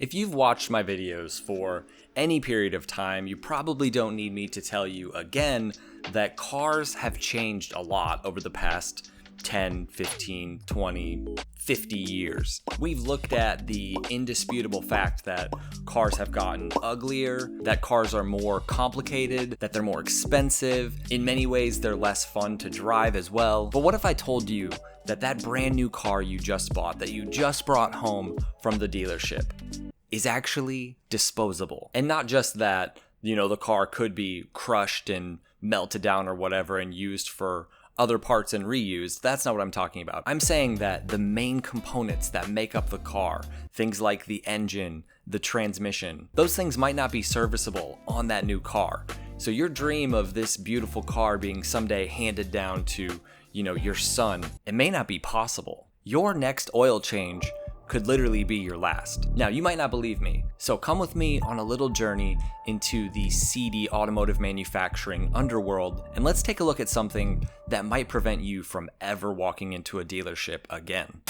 If you've watched my videos for any period of time, you probably don't need me to tell you again that cars have changed a lot over the past 10, 15, 20, 50 years. We've looked at the indisputable fact that cars have gotten uglier, that cars are more complicated, that they're more expensive. In many ways, they're less fun to drive as well. But what if I told you that that brand new car you just bought, that you just brought home from the dealership, is actually disposable? And not just that, the car could be crushed and melted down or whatever and used for other parts and reused. That's not what I'm talking about. I'm saying that the main components that make up the car, things like the engine, the transmission, those things might not be serviceable on that new car. So your dream of this beautiful car being someday handed down to, your son, it may not be possible. Your next oil change could literally be your last. Now, you might not believe me, so come with me on a little journey into the seedy automotive manufacturing underworld, and let's take a look at something that might prevent you from ever walking into a dealership again.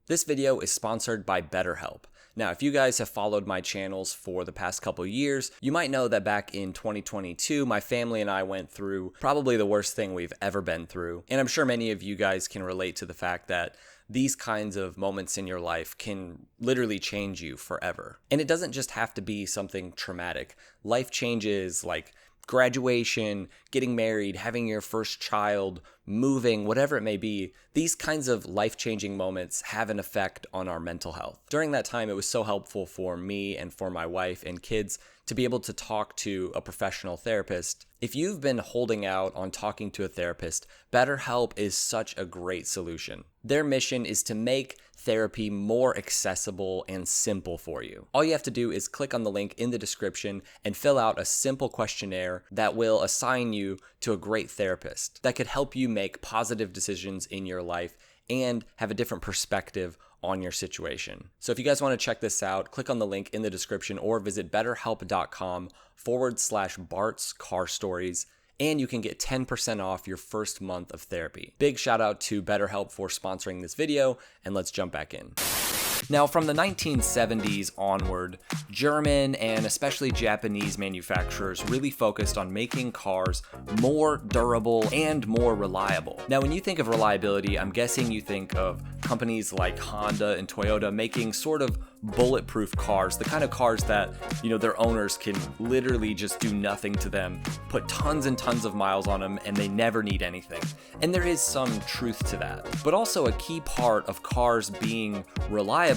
This video is sponsored by BetterHelp. Now, if you guys have followed my channels for the past couple years, you might know that back in 2022, my family and I went through probably the worst thing we've ever been through. And I'm sure many of you guys can relate to the fact that these kinds of moments in your life can literally change you forever. And it doesn't just have to be something traumatic. Life changes like graduation, getting married, having your first child, moving, whatever it may be, these kinds of life-changing moments have an effect on our mental health. During that time, it was so helpful for me and for my wife and kids to be able to talk to a professional therapist. If you've been holding out on talking to a therapist, BetterHelp is such a great solution. Their mission is to make therapy more accessible and simple for you. All you have to do is click on the link in the description and fill out a simple questionnaire that will assign you to a great therapist that could help you make positive decisions in your life and have a different perspective on your situation. So if you guys want to check this out, click on the link in the description or visit betterhelp.com/Bart's Car Stories, and you can get 10% off your first month of therapy. Big shout out to BetterHelp for sponsoring this video, and let's jump back in. Now, from the 1970s onward, German and especially Japanese manufacturers really focused on making cars more durable and more reliable. Now, when you think of reliability, I'm guessing you think of companies like Honda and Toyota making sort of bulletproof cars, the kind of cars that, their owners can literally just do nothing to them, put tons and tons of miles on them, and they never need anything. And there is some truth to that. But also a key part of cars being reliable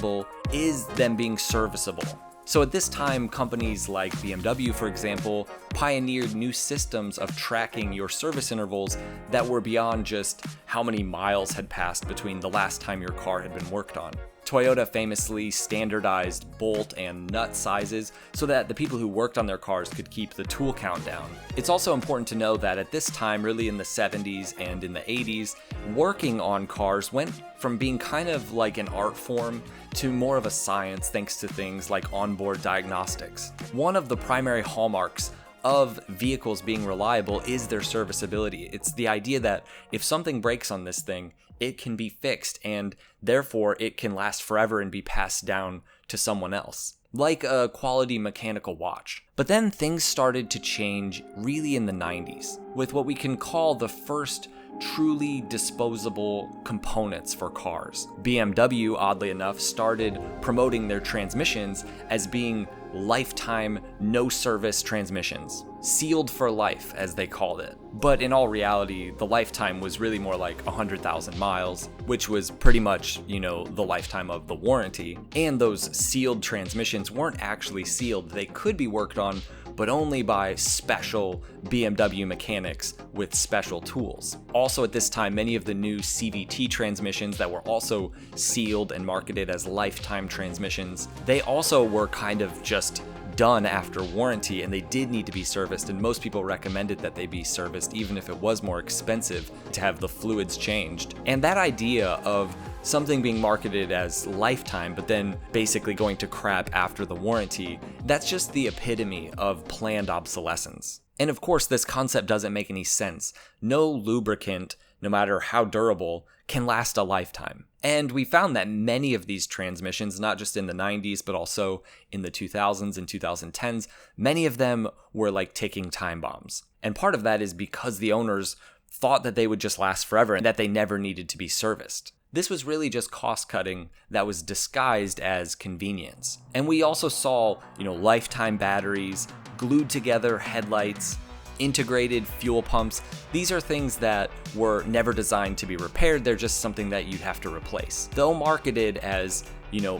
is them being serviceable. So at this time, companies like BMW, for example, pioneered new systems of tracking your service intervals that were beyond just how many miles had passed between the last time your car had been worked on. Toyota famously standardized bolt and nut sizes so that the people who worked on their cars could keep the tool count down. It's also important to know that at this time, really in the 70s and in the 80s, working on cars went from being kind of like an art form to more of a science thanks to things like onboard diagnostics. One of the primary hallmarks of vehicles being reliable is their serviceability. It's the idea that if something breaks on this thing, it can be fixed and therefore it can last forever and be passed down to someone else, like a quality mechanical watch. But then things started to change really in the 90s with what we can call the first truly disposable components for cars. BMW, oddly enough, started promoting their transmissions as being lifetime no-service transmissions. Sealed for life, as they called it. But in all reality, the lifetime was really more like 100,000 miles, which was pretty much, the lifetime of the warranty. And those sealed transmissions weren't actually sealed. They could be worked on, but only by special BMW mechanics with special tools. Also at this time, many of the new CVT transmissions that were also sealed and marketed as lifetime transmissions, they also were kind of just done after warranty, and they did need to be serviced, and most people recommended that they be serviced even if it was more expensive to have the fluids changed. And that idea of something being marketed as lifetime but then basically going to crap after the warranty, that's just the epitome of planned obsolescence. And of course, this concept doesn't make any sense. No lubricant, no matter how durable, can last a lifetime. And we found that many of these transmissions, not just in the 90s, but also in the 2000s and 2010s, many of them were like ticking time bombs. And part of that is because the owners thought that they would just last forever and that they never needed to be serviced. This was really just cost cutting that was disguised as convenience. And we also saw, lifetime batteries, glued together headlights, integrated fuel pumps. These are things that were never designed to be repaired. They're just something that you'd have to replace. Though marketed as,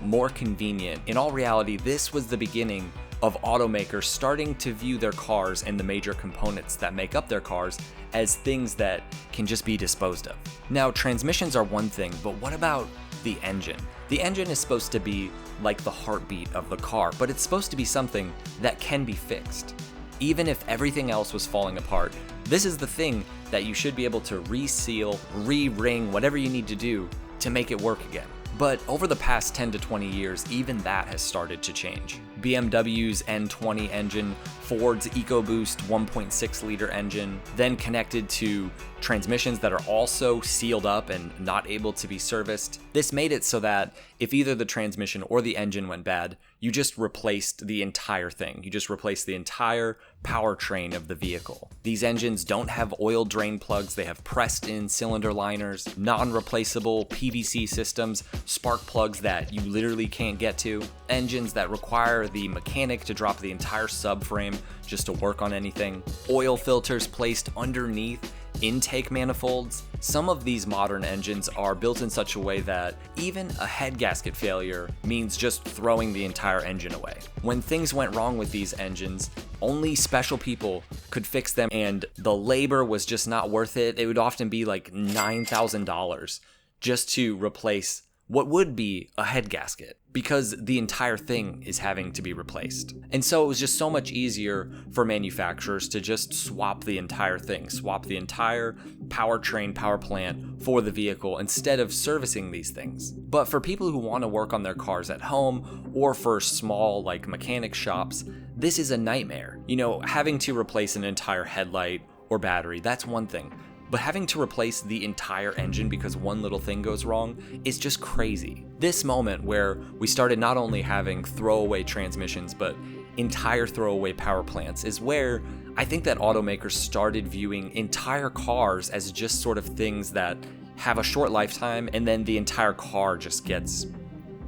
more convenient, in all reality, this was the beginning of automakers starting to view their cars and the major components that make up their cars as things that can just be disposed of. Now, transmissions are one thing, but what about the engine? The engine is supposed to be like the heartbeat of the car, but it's supposed to be something that can be fixed. Even if everything else was falling apart, this is the thing that you should be able to reseal, re-ring, whatever you need to do to make it work again. But over the past 10 to 20 years, even that has started to change. BMW's N20 engine, Ford's EcoBoost 1.6 liter engine, then connected to transmissions that are also sealed up and not able to be serviced. This made it so that if either the transmission or the engine went bad, you just replaced the entire thing. You just replaced the entire powertrain of the vehicle. These engines don't have oil drain plugs. They have pressed-in cylinder liners, non-replaceable PVC systems, spark plugs that you literally can't get to, engines that require the mechanic to drop the entire subframe just to work on anything, oil filters placed underneath intake manifolds. Some of these modern engines are built in such a way that even a head gasket failure means just throwing the entire engine away. When things went wrong with these engines, only special people could fix them, and the labor was just not worth it. It would often be like $9,000 just to replace what would be a head gasket, because the entire thing is having to be replaced. And so it was just so much easier for manufacturers to just swap the entire thing, swap the entire powertrain, power plant for the vehicle instead of servicing these things. But for people who want to work on their cars at home or for small mechanic shops, this is a nightmare. Having to replace an entire headlight or battery, that's one thing. But having to replace the entire engine because one little thing goes wrong is just crazy. This moment where we started not only having throwaway transmissions, but entire throwaway power plants is where I think that automakers started viewing entire cars as just sort of things that have a short lifetime and then the entire car just gets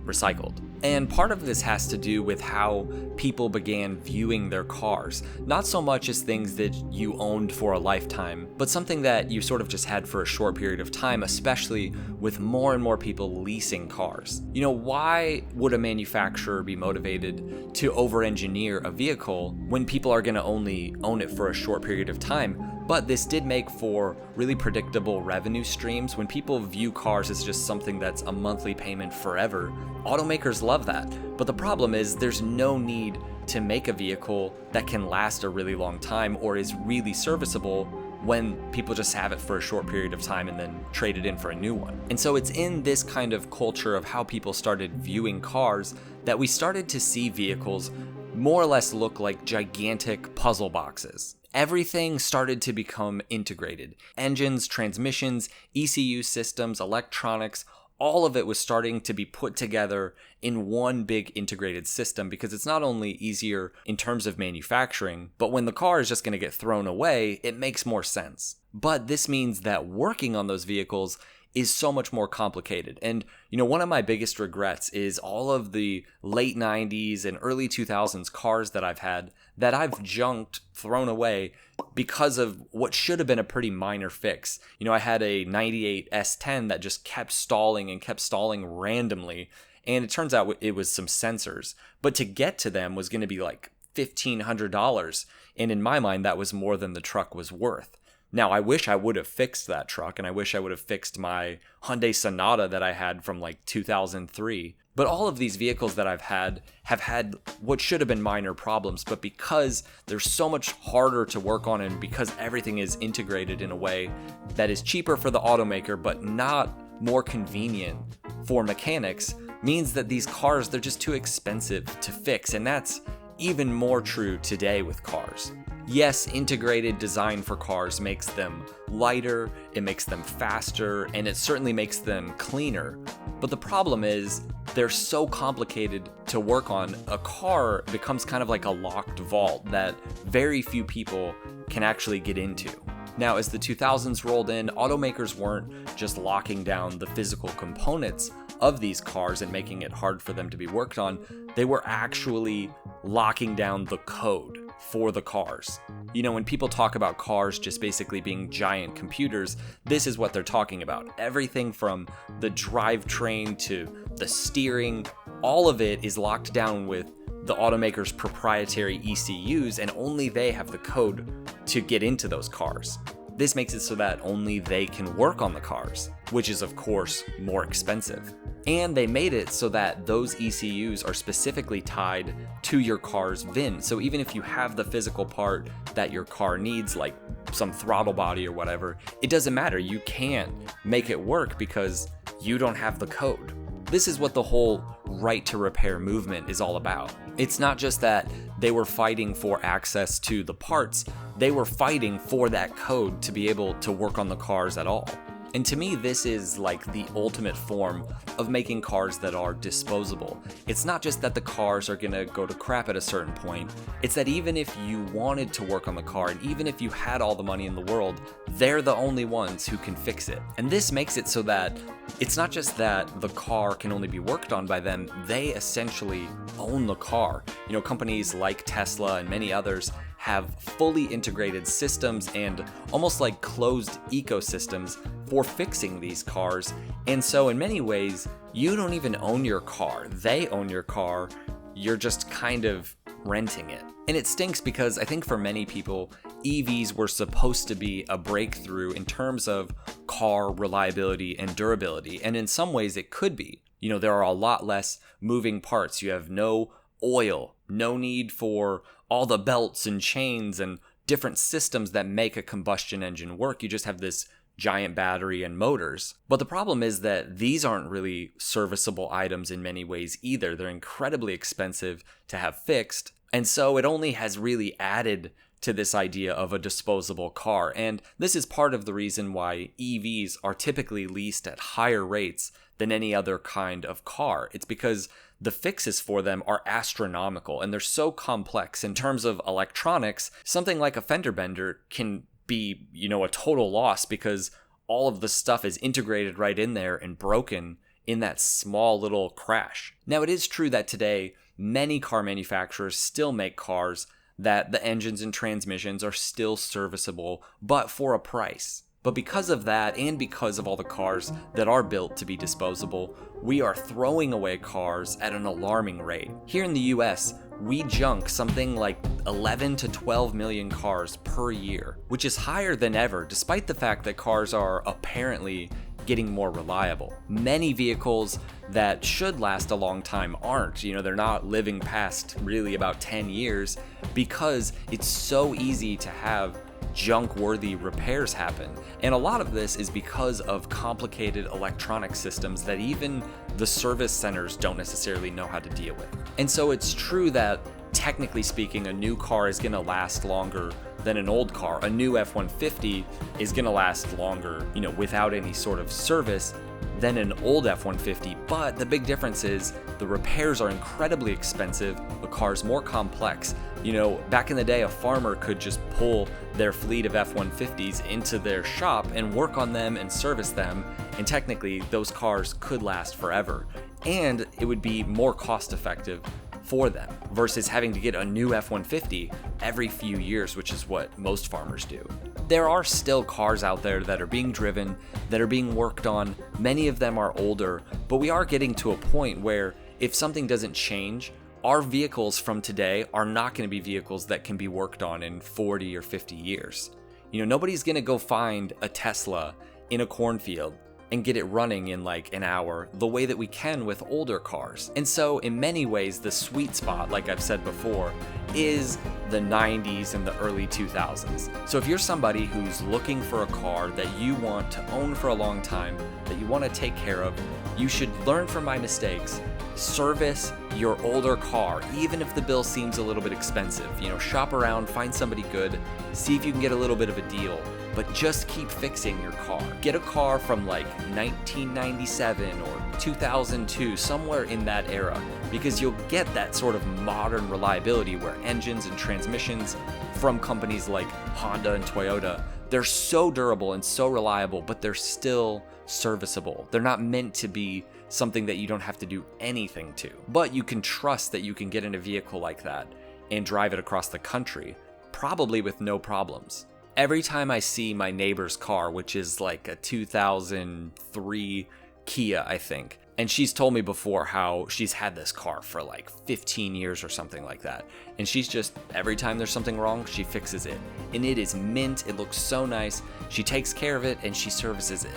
recycled. And part of this has to do with how people began viewing their cars, not so much as things that you owned for a lifetime, but something that you sort of just had for a short period of time, especially with more and more people leasing cars. Why would a manufacturer be motivated to over-engineer a vehicle when people are going to only own it for a short period of time? But this did make for really predictable revenue streams. When people view cars as just something that's a monthly payment forever, automakers love that. But the problem is there's no need to make a vehicle that can last a really long time or is really serviceable when people just have it for a short period of time and then trade it in for a new one. And so it's in this kind of culture of how people started viewing cars that we started to see vehicles more or less look like gigantic puzzle boxes. Everything started to become integrated. Engines, transmissions, ECU systems, electronics, all of it was starting to be put together in one big integrated system because it's not only easier in terms of manufacturing, but when the car is just going to get thrown away, it makes more sense. But this means that working on those vehicles is so much more complicated. And, one of my biggest regrets is all of the late 90s and early 2000s cars that I've had that I've junked, thrown away because of what should have been a pretty minor fix. I had a 98 S10 that just kept stalling randomly. And it turns out it was some sensors. But to get to them was going to be like $1,500. And in my mind, that was more than the truck was worth. Now, I wish I would have fixed that truck, and I wish I would have fixed my Hyundai Sonata that I had from 2003. But all of these vehicles that I've had have had what should have been minor problems, but because they're so much harder to work on and because everything is integrated in a way that is cheaper for the automaker but not more convenient for mechanics, means that these cars, they're just too expensive to fix, and that's even more true today with cars. Yes, integrated design for cars makes them lighter, it makes them faster, and it certainly makes them cleaner. But the problem is, they're so complicated to work on, a car becomes kind of like a locked vault that very few people can actually get into. Now, as the 2000s rolled in, automakers weren't just locking down the physical components of these cars and making it hard for them to be worked on, they were actually locking down the code for the cars. You know, when people talk about cars just basically being giant computers, this is what they're talking about. Everything from the drivetrain to the steering, all of it is locked down with the automaker's proprietary ECUs, and only they have the code to get into those cars. This makes it so that only they can work on the cars, which is of course more expensive. And they made it so that those ECUs are specifically tied to your car's VIN. So even if you have the physical part that your car needs, like some throttle body or whatever, it doesn't matter. You can't make it work because you don't have the code. This is what the whole right to repair movement is all about. It's not just that they were fighting for access to the parts, they were fighting for that code to be able to work on the cars at all. And to me, this is like the ultimate form of making cars that are disposable. It's not just that the cars are gonna go to crap at a certain point, it's that even if you wanted to work on the car, and even if you had all the money in the world, they're the only ones who can fix it. And this makes it so that it's not just that the car can only be worked on by them, they essentially own the car. You know, companies like Tesla and many others have fully integrated systems and almost like closed ecosystems for fixing these cars. And so in many ways, you don't even own your car. They own your car. You're just kind of renting it. And it stinks because I think for many people, EVs were supposed to be a breakthrough in terms of car reliability and durability. And in some ways it could be. You know, there are a lot less moving parts. You have no oil, no need for all the belts and chains and different systems that make a combustion engine work. You just have this giant battery and motors. But the problem is that these aren't really serviceable items in many ways either. They're incredibly expensive to have fixed. And so it only has really added to this idea of a disposable car. And this is part of the reason why EVs are typically leased at higher rates than any other kind of car. It's because the fixes for them are astronomical and they're so complex. In terms of electronics, something like a fender bender can be, you know, a total loss because all of the stuff is integrated right in there and broken in that small little crash. Now, it is true that today many car manufacturers still make cars that the engines and transmissions are still serviceable, but for a price. But because of that, and because of all the cars that are built to be disposable, we are throwing away cars at an alarming rate. Here in the US, we junk something like 11 to 12 million cars per year, which is higher than ever, despite the fact that cars are apparently getting more reliable. Many vehicles that should last a long time aren't. You know, they're not living past really about 10 years because it's so easy to have junk-worthy repairs happen. And a lot of this is because of complicated electronic systems that even the service centers don't necessarily know how to deal with. And so it's true that technically speaking, a new car is going to last longer than an old car. A new F-150 is going to last longer, you know, without any sort of service than an old F-150, but the big difference is the repairs are incredibly expensive, the car's more complex. You know, back in the day, a farmer could just pull their fleet of F-150s into their shop and work on them and service them, and technically those cars could last forever. And it would be more cost effective for them versus having to get a new F-150 every few years, which is what most farmers do. There are still cars out there that are being driven, that are being worked on. Many of them are older, but we are getting to a point where if something doesn't change, our vehicles from today are not going to be vehicles that can be worked on in 40 or 50 years. You know, nobody's going to go find a Tesla in a cornfield and get it running in like an hour the way that we can with older cars. And so in many ways, the sweet spot, like I've said before, is the 90s and the early 2000s. So if you're somebody who's looking for a car that you want to own for a long time, that you want to take care of, you should learn from my mistakes service your older car, even if the bill seems a little bit expensive. Shop around, find somebody good, see if you can get a little bit of a deal, but just keep fixing your car. Get a car from like 1997 or 2002, somewhere in that era, because you'll get that sort of modern reliability where engines and transmissions from companies like Honda and Toyota, they're so durable and so reliable, but they're still serviceable. They're not meant to be something that you don't have to do anything to, but you can trust that you can get in a vehicle like that and drive it across the country, probably with no problems. Every time I see my neighbor's car, which is like a 2003 Kia, I think, and she's told me before how she's had this car for like 15 years or something like that, and she's just, every time there's something wrong, she fixes it, and it is mint, it looks so nice, she takes care of it, and she services it.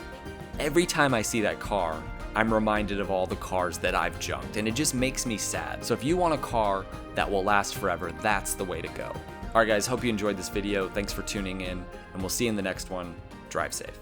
Every time I see that car, I'm reminded of all the cars that I've junked, and it just makes me sad. So if you want a car that will last forever, that's the way to go. Alright guys, hope you enjoyed this video. Thanks for tuning in, and we'll see you in the next one. Drive safe.